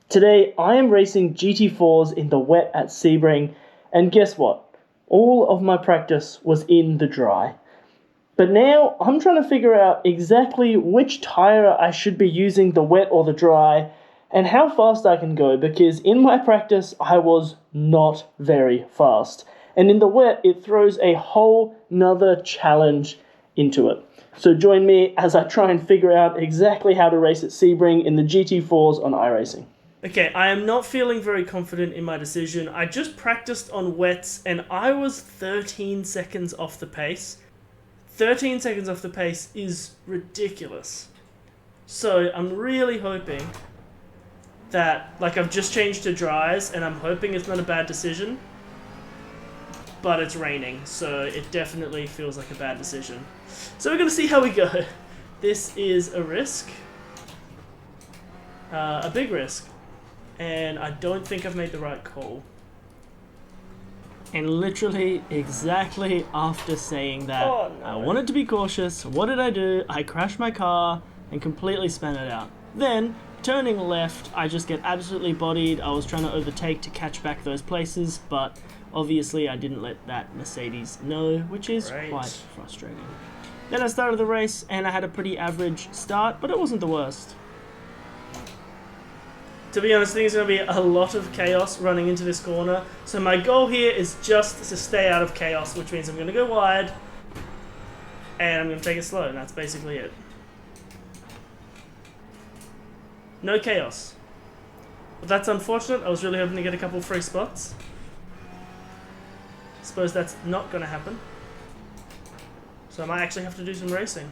Today I am racing GT4s in the wet at Sebring, and guess what? All of my practice was in the dry. But now I'm trying to figure out exactly which tyre I should be using, the wet or the dry, and how fast I can go, because in my practice I was not very fast. And in the wet it throws a whole nother challenge into it. So join me as I try and figure out exactly how to race at Sebring in the GT4s on iRacing. Okay, I am not feeling very confident in my decision. I just practiced on wets and I was 13 seconds off the pace. 13 seconds off the pace is ridiculous. So I'm really hoping that, I've just changed to dries and I'm hoping it's not a bad decision. But it's raining, so it definitely feels like a bad decision. So we're going to see how we go. This is a risk. A big risk. And I don't think I've made the right call. And literally, exactly after saying that, I wanted to be cautious. What did I do? I crashed my car and completely span it out. Then, turning left, I just get absolutely bodied. I was trying to overtake to catch back those places, but obviously I didn't let that Mercedes know, which is quite frustrating. Then I started the race, and I had a pretty average start, but it wasn't the worst. To be honest, I think there's going to be a lot of chaos running into this corner. So my goal here is just to stay out of chaos, which means I'm going to go wide. And I'm going to take it slow, and that's basically it. No chaos. But that's unfortunate. I was really hoping to get a couple free spots. Suppose that's not going to happen. So I might actually have to do some racing.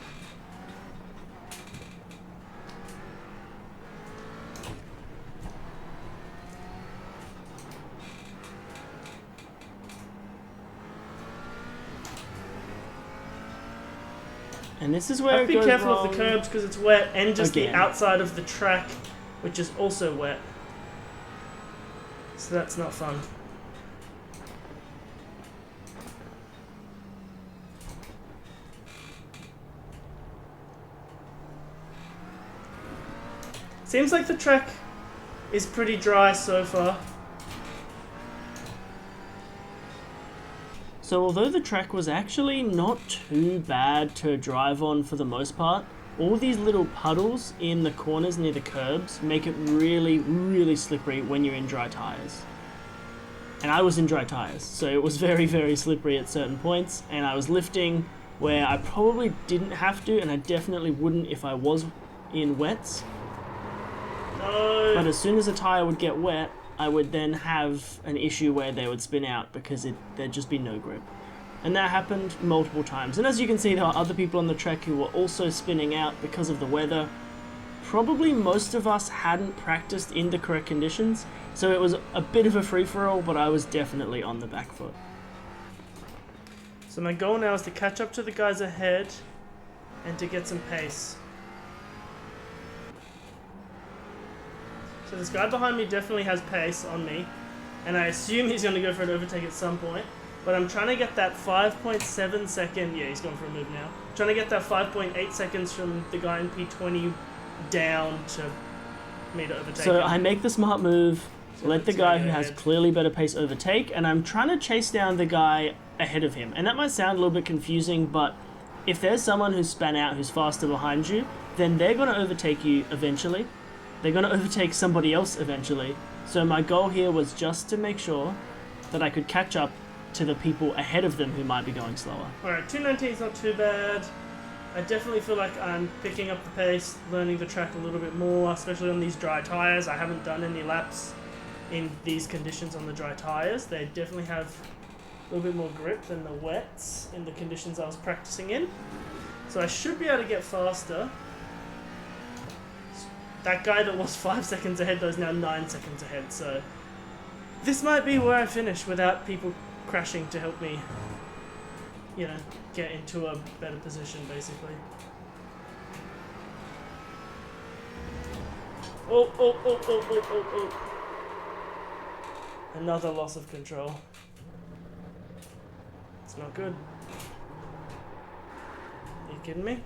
And this is where it goes wrong. Be careful of the curbs because it's wet, and just the outside of the track, which is also wet. So that's not fun. Seems like the track is pretty dry so far. So although the track was actually not too bad to drive on for the most part, all these little puddles in the corners near the curbs make it really, really slippery when you're in dry tyres. And I was in dry tyres, so it was very, very slippery at certain points, and I was lifting where I probably didn't have to, and I definitely wouldn't if I was in wets. No. But as soon as a tyre would get wet, I would then have an issue where they would spin out because there'd just be no grip. And that happened multiple times. And as you can see, there are other people on the track who were also spinning out because of the weather. Probably most of us hadn't practiced in the correct conditions, so it was a bit of a free-for-all, but I was definitely on the back foot. So my goal now is to catch up to the guys ahead and to get some pace. So this guy behind me definitely has pace on me, and I assume he's going to go for an overtake at some point, but I'm trying to get that 5.7 second, yeah, he's going for a move now, trying to get that 5.8 seconds from the guy in P20 down to me to overtake him. I make the smart move, let the guy who has clearly better pace overtake, and I'm trying to chase down the guy ahead of him. And that might sound a little bit confusing, but if there's someone who's span out who's faster behind you, then they're going to overtake you eventually. They're going to overtake somebody else eventually. So my goal here was just to make sure that I could catch up to the people ahead of them who might be going slower. Alright, 2:19 is not too bad. I definitely feel like I'm picking up the pace, learning the track a little bit more, especially on these dry tyres. I haven't done any laps in these conditions on the dry tyres. They definitely have a little bit more grip than the wets in the conditions I was practicing in. So I should be able to get faster. That guy that was 5 seconds ahead though is now 9 seconds ahead, so this might be where I finish without people crashing to help me, you know, get into a better position, basically. Oh. Another loss of control. It's not good. Are you kidding me?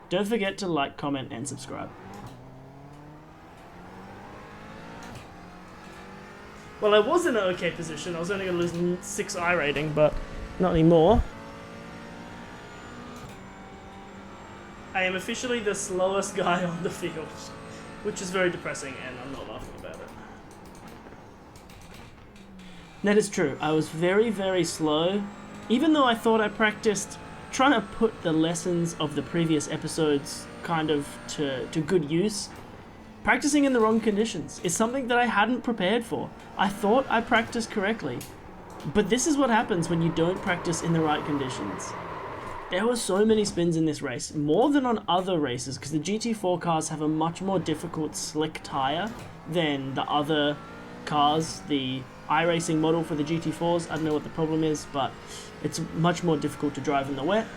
Don't forget to like, comment, and subscribe. Well, I was in an okay position. I was only going to lose 6 iRating, but not anymore. I am officially the slowest guy on the field, which is very depressing, and I'm not laughing about it. That is true. I was very, very slow, even though I thought I practiced trying to put the lessons of the previous episodes kind of to good use. Practicing in the wrong conditions is something that I hadn't prepared for. I thought I practiced correctly, but this is what happens when you don't practice in the right conditions. There were so many spins in this race, more than on other races, because the GT4 cars have a much more difficult slick tyre than the other cars. The iRacing model for the GT4s, I don't know what the problem is, but it's much more difficult to drive in the wet,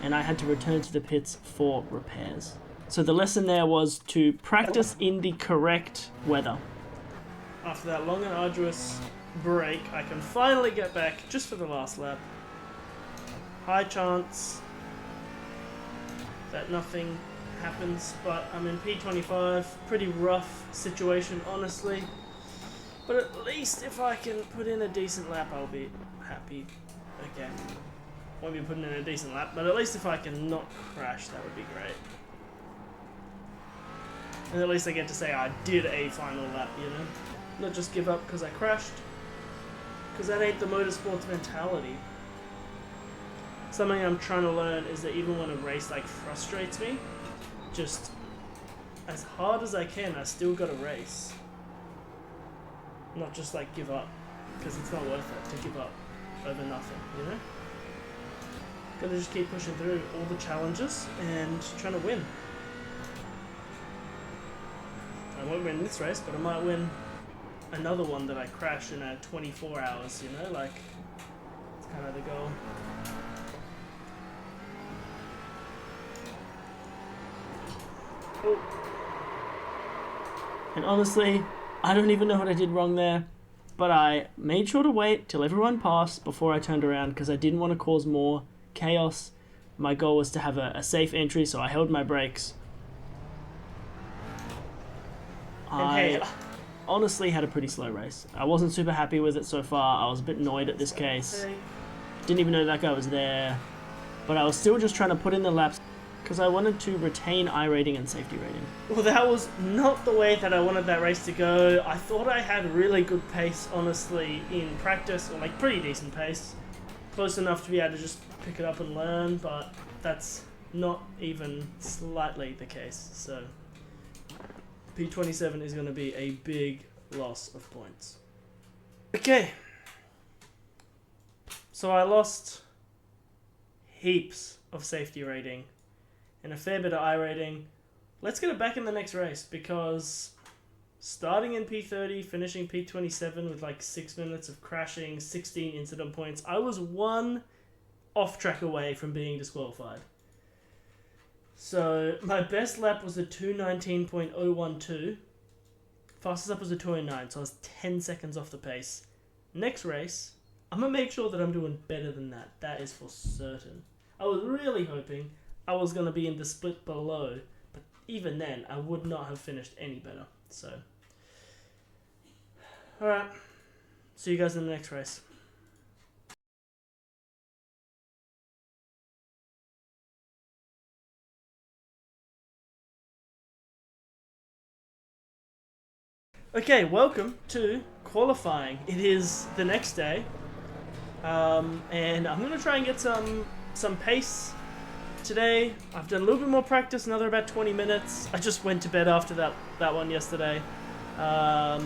and I had to return to the pits for repairs. So the lesson there was to practice in the correct weather. After that long and arduous break, I can finally get back just for the last lap. High chance that nothing happens, but I'm in P25. Pretty rough situation, honestly. But at least if I can put in a decent lap, I'll be happy. Okay. Won't be putting in a decent lap, but at least if I can not crash, that would be great. And at least I get to say I did a final lap, you know? Not just give up because I crashed. Because that ain't the motorsports mentality. Something I'm trying to learn is that even when a race like frustrates me, just as hard as I can, I still gotta race. Not just like give up, because it's not worth it to give up over nothing, you know? Gotta just keep pushing through all the challenges and trying to win. I won't win this race, but I might win another one that I crash in 24 hours, you know? Like, it's kind of the goal. Oh. And honestly, I don't even know what I did wrong there, but I made sure to wait till everyone passed before I turned around because I didn't want to cause more chaos. My goal was to have a safe entry, so I held my brakes. I honestly had a pretty slow race. I wasn't super happy with it so far. I was a bit annoyed at this case. Didn't even know that guy was there. But I was still just trying to put in the laps because I wanted to retain iRating and safety rating. Well, that was not the way that I wanted that race to go. I thought I had really good pace, honestly, in practice, or like pretty decent pace. Close enough to be able to just pick it up and learn, but that's not even slightly the case. So P27 is going to be a big loss of points. Okay. So I lost heaps of safety rating and a fair bit of iRating. Let's get it back in the next race because starting in P30, finishing P27 with like 6 minutes of crashing, 16 incident points, I was 1 off track away from being disqualified. So my best lap was a 2:19.012. Fastest lap was a 2:09, so I was 10 seconds off the pace. Next race, I'm going to make sure that I'm doing better than that. That is for certain. I was really hoping I was going to be in the split below, but even then, I would not have finished any better. So, alright. See you guys in the next race. Okay, welcome to qualifying. It is the next day, and I'm going to try and get some pace today. I've done a little bit more practice, another about 20 minutes. I just went to bed after that one yesterday. But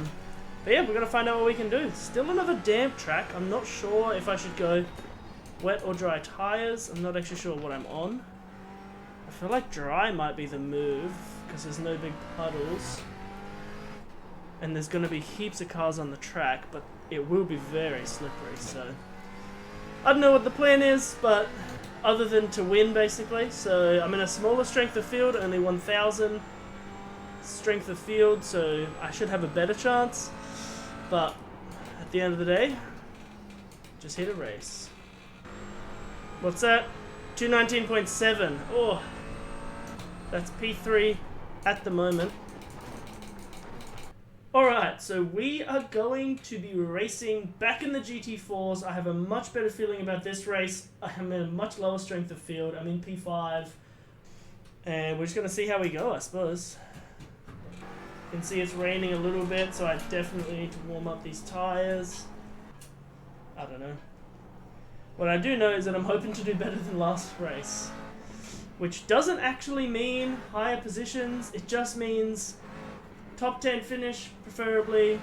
yeah, we're going to find out what we can do. Still another damp track. I'm not sure if I should go wet or dry tires. I'm not actually sure what I'm on. I feel like dry might be the move because there's no big puddles. And there's going to be heaps of cars on the track, but it will be very slippery, so I don't know what the plan is, but other than to win, basically. So I'm in a smaller strength of field, only 1,000 strength of field, so I should have a better chance. But at the end of the day, just hit a race. What's that? 219.7. Oh, That's P3 at the moment. Alright, so we are going to be racing back in the GT4s. I have a much better feeling about this race. I am in a much lower strength of field. I'm in P5. And we're just going to see how we go, I suppose. You can see it's raining a little bit, so I definitely need to warm up these tyres. I don't know. What I do know is that I'm hoping to do better than last race. Which doesn't actually mean higher positions. It just means top 10 finish, preferably,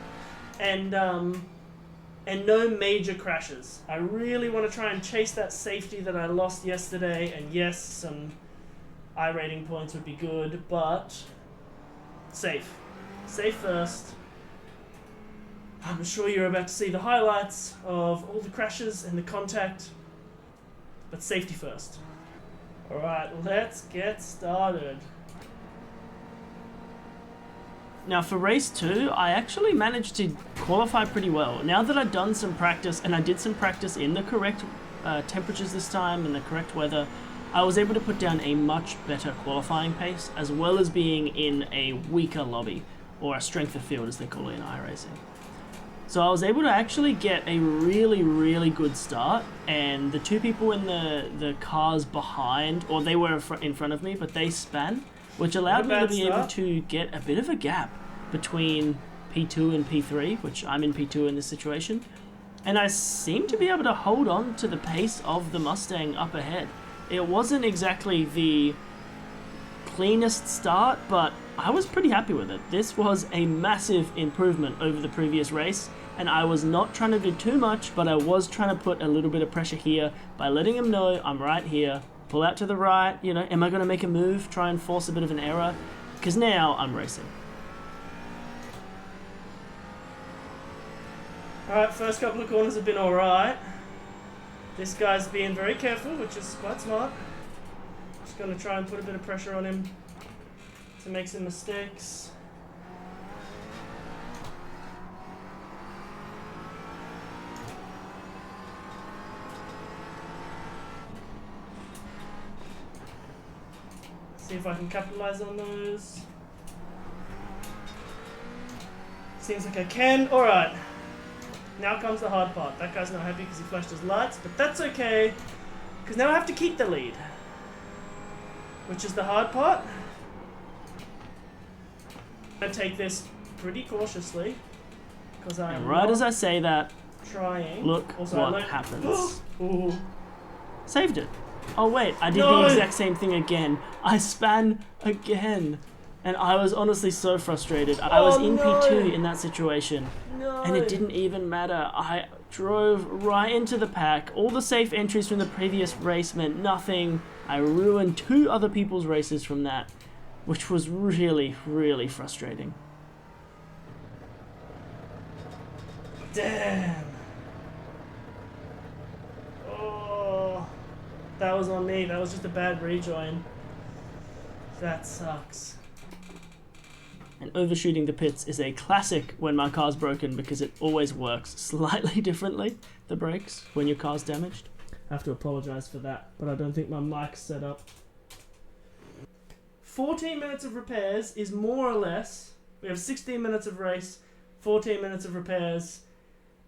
and no major crashes. I really want to try and chase that safety that I lost yesterday, and yes, some iRating points would be good, but safe. Safe first. I'm sure you're about to see the highlights of all the crashes and the contact, but safety first. Alright, let's get started. Now for race 2, I actually managed to qualify pretty well. Now that I've done some practice, and I did some practice in the correct temperatures this time, and the correct weather, I was able to put down a much better qualifying pace, as well as being in a weaker lobby, or a strength of field as they call it in iRacing. So I was able to actually get a really, really good start, and the two people in the cars behind, or they were in front of me, but they span, which allowed me to be able to get a bit of a gap between P2 and P3, which I'm in P2 in this situation. And I seem to be able to hold on to the pace of the Mustang up ahead. It wasn't exactly the cleanest start, but I was pretty happy with it. This was a massive improvement over the previous race, and I was not trying to do too much, but I was trying to put a little bit of pressure here by letting him know I'm right here. Pull out to the right, you know, am I going to make a move, try and force a bit of an error? Because now I'm racing. Alright, first couple of corners have been alright. This guy's being very careful, which is quite smart. Just going to try and put a bit of pressure on him to make some mistakes. See if I can capitalize on those. Seems like I can. Alright. Now comes the hard part. That guy's not happy because he flashed his lights, but that's okay. Because now I have to keep the lead. Which is the hard part. I'm going to take this pretty cautiously. Because I am right as I say that, trying. Look also, what happens. Ooh. Saved it. Oh wait, I did the exact same thing again. I span again. And I was honestly so frustrated. I was in P2 in that situation. And it didn't even matter. I drove right into the pack. All the safe entries from the previous race meant nothing. I ruined 2 other people's races from that, which was really, really frustrating. Damn. That was on me. That was just a bad rejoin. That sucks. And overshooting the pits is a classic when my car's broken because it always works slightly differently, the brakes, when your car's damaged. I have to apologize for that, but I don't think my mic's set up. 14 minutes of repairs is more or less. We have 16 minutes of race, 14 minutes of repairs.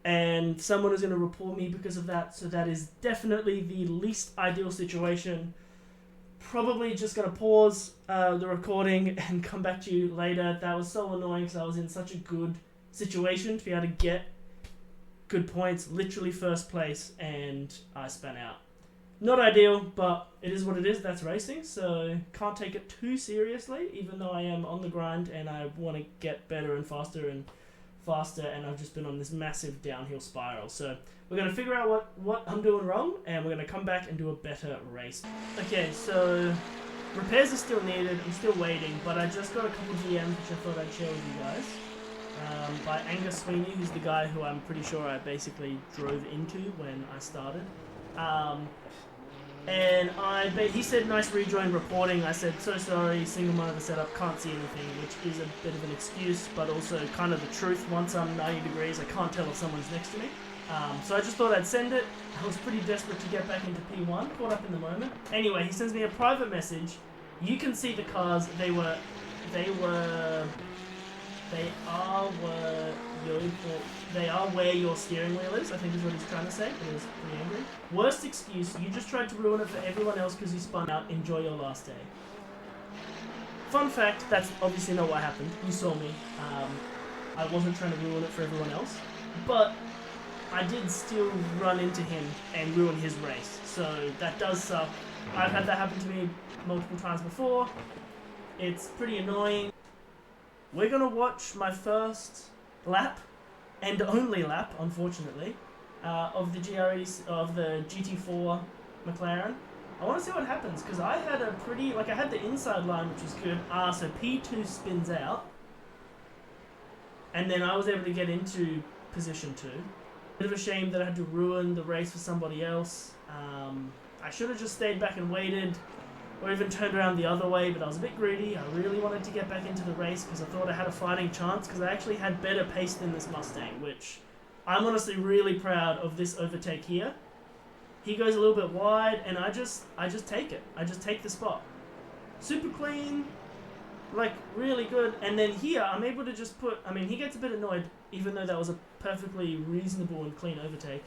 And someone is going to report me because of that, so that is definitely the least ideal situation. Probably just going to pause the recording and come back to you later. That was so annoying because I was in such a good situation to be able to get good points, literally first place, and I span out. Not ideal, but it is what it is. That's racing, so can't take it too seriously, even though I am on the grind and I want to get better and faster, and I've just been on this massive downhill spiral. So we're going to figure out what I'm doing wrong, and we're going to come back and do a better race. Okay, so repairs are still needed. I'm still waiting, but I just got a couple of DMs which I thought I'd share with you guys. By Angus Sweeney, who's the guy who I'm pretty sure I basically drove into when I started. And he said nice rejoin reporting. I said so sorry, single monitor setup, can't see anything, which is a bit of an excuse, but also kind of the truth. Once I'm 90 degrees, I can't tell if someone's next to me. So I just thought I'd send it. I was pretty desperate to get back into P1, caught up in the moment. Anyway, he sends me a private message You can see the cars. They are where your steering wheel is, I think is what he's trying to say. It was pretty angry. Worst excuse, you just tried to ruin it for everyone else because you spun out. Enjoy your last day. Fun fact, that's obviously not what happened. You saw me. I wasn't trying to ruin it for everyone else. But I did still run into him and ruin his race. So that does suck. I've had that happen to me multiple times before. It's pretty annoying. We're going to watch my first lap, and only lap, unfortunately, of the GT4 McLaren. I want to see what happens, because I had a pretty, I had the inside line, which was good. So P2 spins out, and then I was able to get into position 2. Bit of a shame that I had to ruin the race for somebody else. I should have just stayed back and waited, or even turned around the other way, but I was a bit greedy. I really wanted to get back into the race because I thought I had a fighting chance, because I actually had better pace than this Mustang, which I'm honestly really proud of this overtake here. He goes a little bit wide, and I just take it. I just take the spot. Super clean, really good. And then here, I'm able to just put, he gets a bit annoyed, even though that was a perfectly reasonable and clean overtake.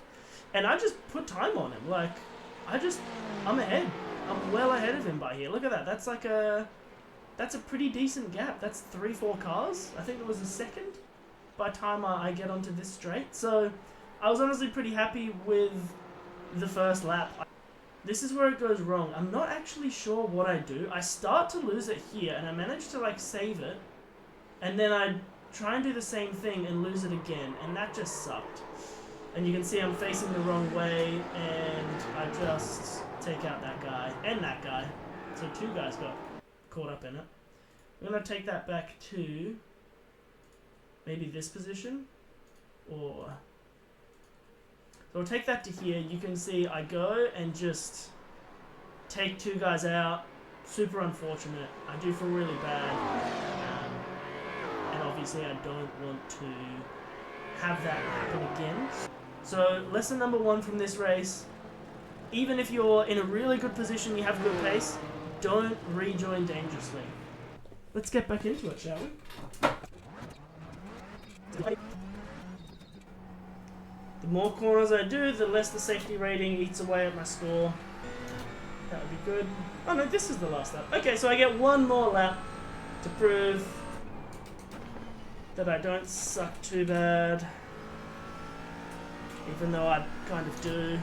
And I just put time on him. I'm ahead. I'm well ahead of him by here. Look at that. That's a pretty decent gap. That's 3-4 cars. I think it was a second by the time I get onto this straight. So I was honestly pretty happy with the first lap. This is where it goes wrong. I'm not actually sure what I do. I start to lose it here, and I manage to save it, and then I try and do the same thing and lose it again, and that just sucked. And you can see I'm facing the wrong way, and I just take out that guy and that guy. So 2 guys got caught up in it. I'm going to take that back to maybe this position, or... So I'll take that to here. You can see I go and just take 2 guys out. Super unfortunate. I do feel really bad. And obviously I don't want to have that happen again. So lesson number 1 from this race: even if you're in a really good position, you have good pace, don't rejoin dangerously. Let's get back into it, shall we? The more corners I do, the less the safety rating eats away at my score. That would be good. Oh no, this is the last lap. Okay, so I get 1 more lap to prove that I don't suck too bad. Even though I kind of do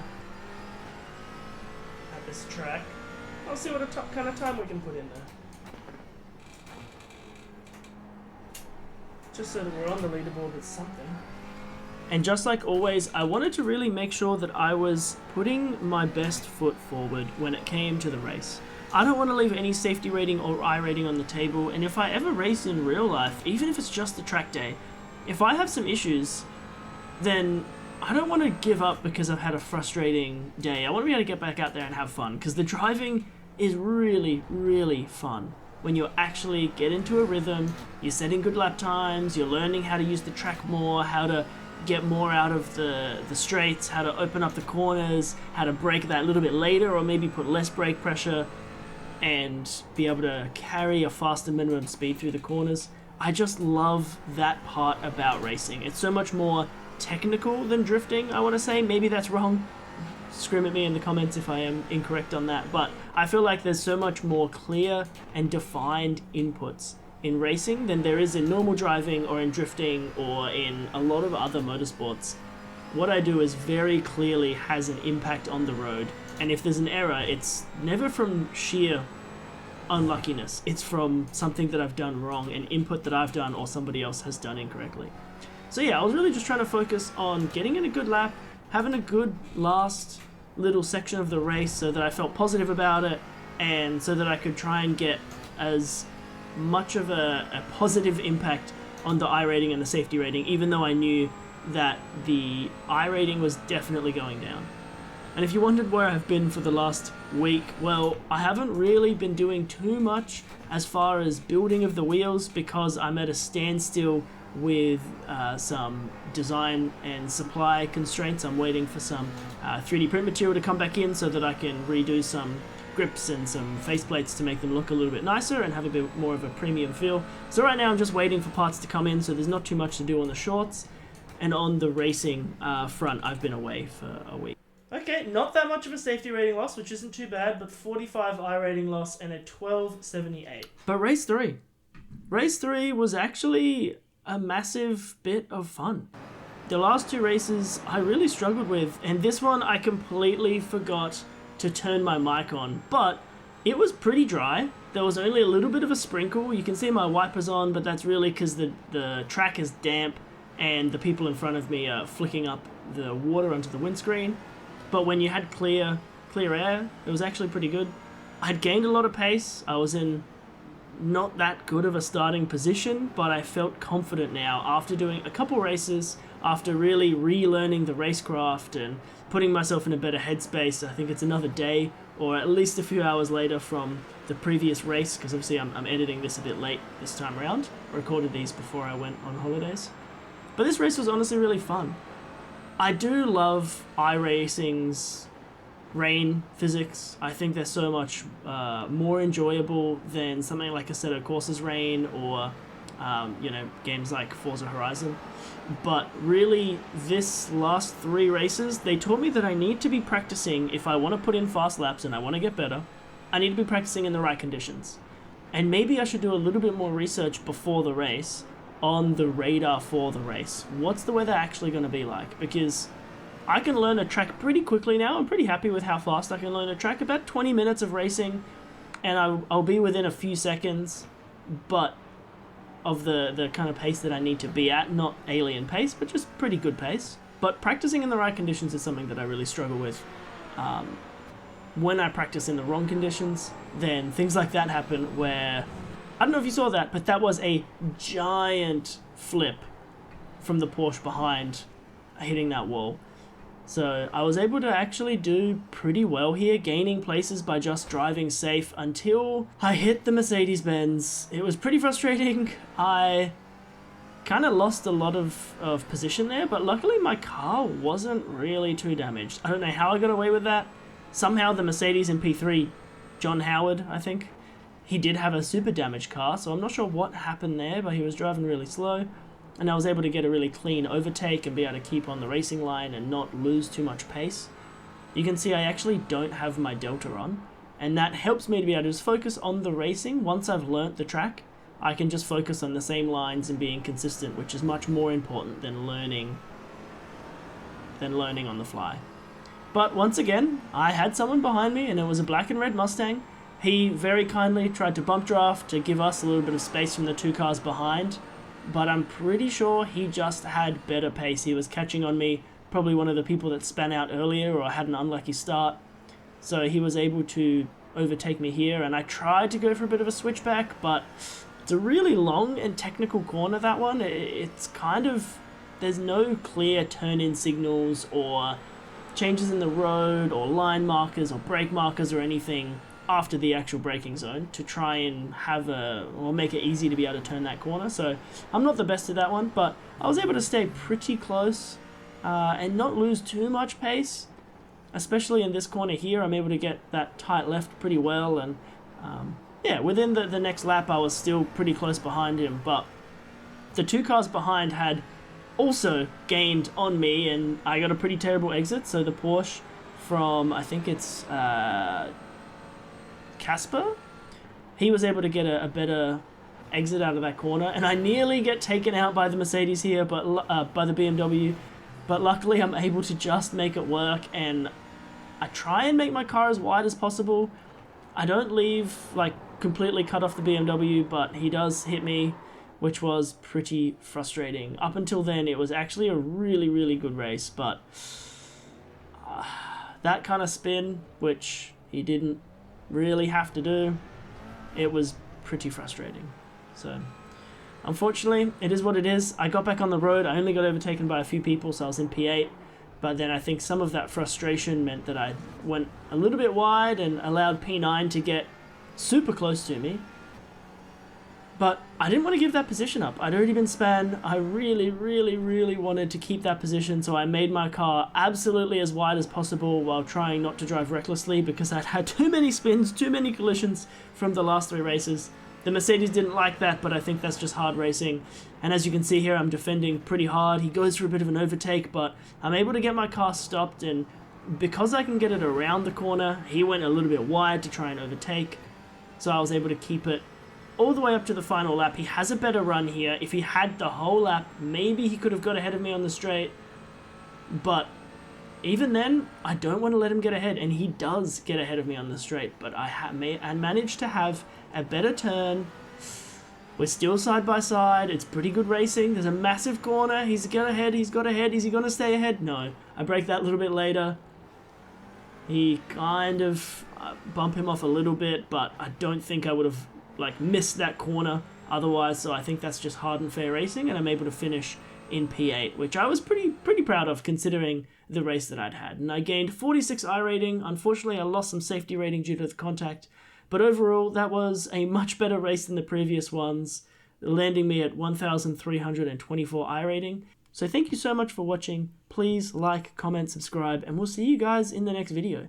at this track. I'll see what kind of time we can put in there. Just so that we're on the leaderboard with something. And just like always, I wanted to really make sure that I was putting my best foot forward when it came to the race. I don't want to leave any safety rating or iRating on the table, and if I ever race in real life, even if it's just a track day, if I have some issues, then I don't want to give up because I've had a frustrating day. I want to be able to get back out there and have fun, because the driving is really, really fun. When you actually get into a rhythm, you're setting good lap times, you're learning how to use the track more, how to get more out of the straights, how to open up the corners, how to brake that a little bit later, or maybe put less brake pressure and be able to carry a faster minimum speed through the corners. I just love that part about racing. It's so much more technical than drifting, I want to say. Maybe that's wrong. Scream at me in the comments if I am incorrect on that, but I feel like there's so much more clear and defined inputs in racing than there is in normal driving or in drifting or in a lot of other motorsports. What I do is very clearly has an impact on the road, and if there's an error, it's never from sheer unluckiness. It's from something that I've done wrong, an input that I've done or somebody else has done incorrectly. So yeah, I was really just trying to focus on getting in a good lap, having a good last little section of the race so that I felt positive about it, and so that I could try and get as much of a positive impact on the iRating and the safety rating, even though I knew that the iRating was definitely going down. And if you wondered where I've been for the last week, well, I haven't really been doing too much as far as building of the wheels, because I'm at a standstill with some design and supply constraints. I'm waiting for some 3D print material to come back in so that I can redo some grips and some faceplates to make them look a little bit nicer and have a bit more of a premium feel. So right now I'm just waiting for parts to come in, so there's not too much to do on the shorts. And on the racing front, I've been away for a week. Okay, not that much of a safety rating loss, which isn't too bad, but 45 I rating loss and a 12.78. But race 3. Race 3 was actually a massive bit of fun. The last 2 races I really struggled with, and this one I completely forgot to turn my mic on, but it was pretty dry. There was only a little bit of a sprinkle. You can see my wipers on, but that's really because the track is damp and the people in front of me are flicking up the water onto the windscreen. But when you had clear air, it was actually pretty good. I had gained a lot of pace. I was in not that good of a starting position, but I felt confident now after doing a couple races, after really relearning the racecraft and putting myself in a better headspace. I think it's another day or at least a few hours later from the previous race, because obviously I'm editing this a bit late this time around. I recorded these before I went on holidays. But this race was honestly really fun. I do love iRacing's rain physics. I think they're so much more enjoyable than something like Assetto Corsa's rain or games like Forza Horizon. But really, this last 3 races, they taught me that I need to be practicing. If I want to put in fast laps and I want to get better, I need to be practicing in the right conditions. And maybe I should do a little bit more research before the race on the radar for the race. What's the weather actually going to be like? Because I can learn a track pretty quickly now. I'm pretty happy with how fast I can learn a track. About 20 minutes of racing, and I'll be within a few seconds, but of the kind of pace that I need to be at. Not alien pace, but just pretty good pace. But practicing in the right conditions is something that I really struggle with. When I practice in the wrong conditions, then things like that happen where... I don't know if you saw that, but that was a giant flip from the Porsche behind hitting that wall. So I was able to actually do pretty well here, gaining places by just driving safe until I hit the Mercedes-Benz. It was pretty frustrating. I kind of lost a lot of position there, but luckily my car wasn't really too damaged. I don't know how I got away with that. Somehow the Mercedes in P3, John Howard, I think, he did have a super damaged car, so I'm not sure what happened there, but he was driving really slow. And I was able to get a really clean overtake and be able to keep on the racing line and not lose too much pace. You can see I actually don't have my delta on, and that helps me to be able to just focus on the racing. Once I've learnt the track, I can just focus on the same lines and being consistent, which is much more important than learning on the fly. But once again, I had someone behind me, and it was a black and red Mustang. He very kindly tried to bump draft to give us a little bit of space from the 2 cars behind, but I'm pretty sure he just had better pace. He was catching on me, probably one of the people that span out earlier or had an unlucky start. So he was able to overtake me here, and I tried to go for a bit of a switchback, but it's a really long and technical corner, that one. It's kind of... there's no clear turn-in signals or changes in the road or line markers or brake markers or anything after the actual braking zone to try and make it easy to be able to turn that corner. So I'm not the best at that one, but I was able to stay pretty close and not lose too much pace, especially in this corner here. I'm able to get that tight left pretty well, and within the next lap I was still pretty close behind him, but the 2 cars behind had also gained on me, and I got a pretty terrible exit. So the Porsche from, I think it's Casper, he was able to get a better exit out of that corner, and I nearly get taken out by the Mercedes here, but by the BMW, but luckily I'm able to just make it work, and I try and make my car as wide as possible. I don't leave, completely cut off the BMW, but he does hit me, which was pretty frustrating. Up until then, it was actually a really, really good race, but that kind of spin, which he didn't really have to do, it was pretty frustrating. So unfortunately, it is what it is. I got back on the road. I only got overtaken by a few people, so I was in P8, but then I think some of that frustration meant that I went a little bit wide and allowed P9 to get super close to me. But I didn't want to give that position up. I'd already been spun. I really, really, really wanted to keep that position, so I made my car absolutely as wide as possible while trying not to drive recklessly because I'd had too many spins, too many collisions from the last 3 races. The Mercedes didn't like that, but I think that's just hard racing. And as you can see here, I'm defending pretty hard. He goes for a bit of an overtake, but I'm able to get my car stopped, and because I can get it around the corner, he went a little bit wide to try and overtake, so I was able to keep it all the way up to the final lap. He has a better run here. If he had the whole lap, maybe he could have got ahead of me on the straight. But even then, I don't want to let him get ahead, and he does get ahead of me on the straight. But I managed to have a better turn. We're still side by side. It's pretty good racing. There's a massive corner. He's got ahead. He's got ahead. Is he going to stay ahead? No. I break that a little bit later. He kind of bump him off a little bit, but I don't think I would have missed that corner otherwise, so I think that's just hard and fair racing, and I'm able to finish in P8, which I was pretty proud of considering the race that I'd had. And I gained 46 iRating. Unfortunately, I lost some safety rating due to the contact, but overall, that was a much better race than the previous ones, landing me at 1,324 iRating. So thank you so much for watching. Please like, comment, subscribe, and we'll see you guys in the next video.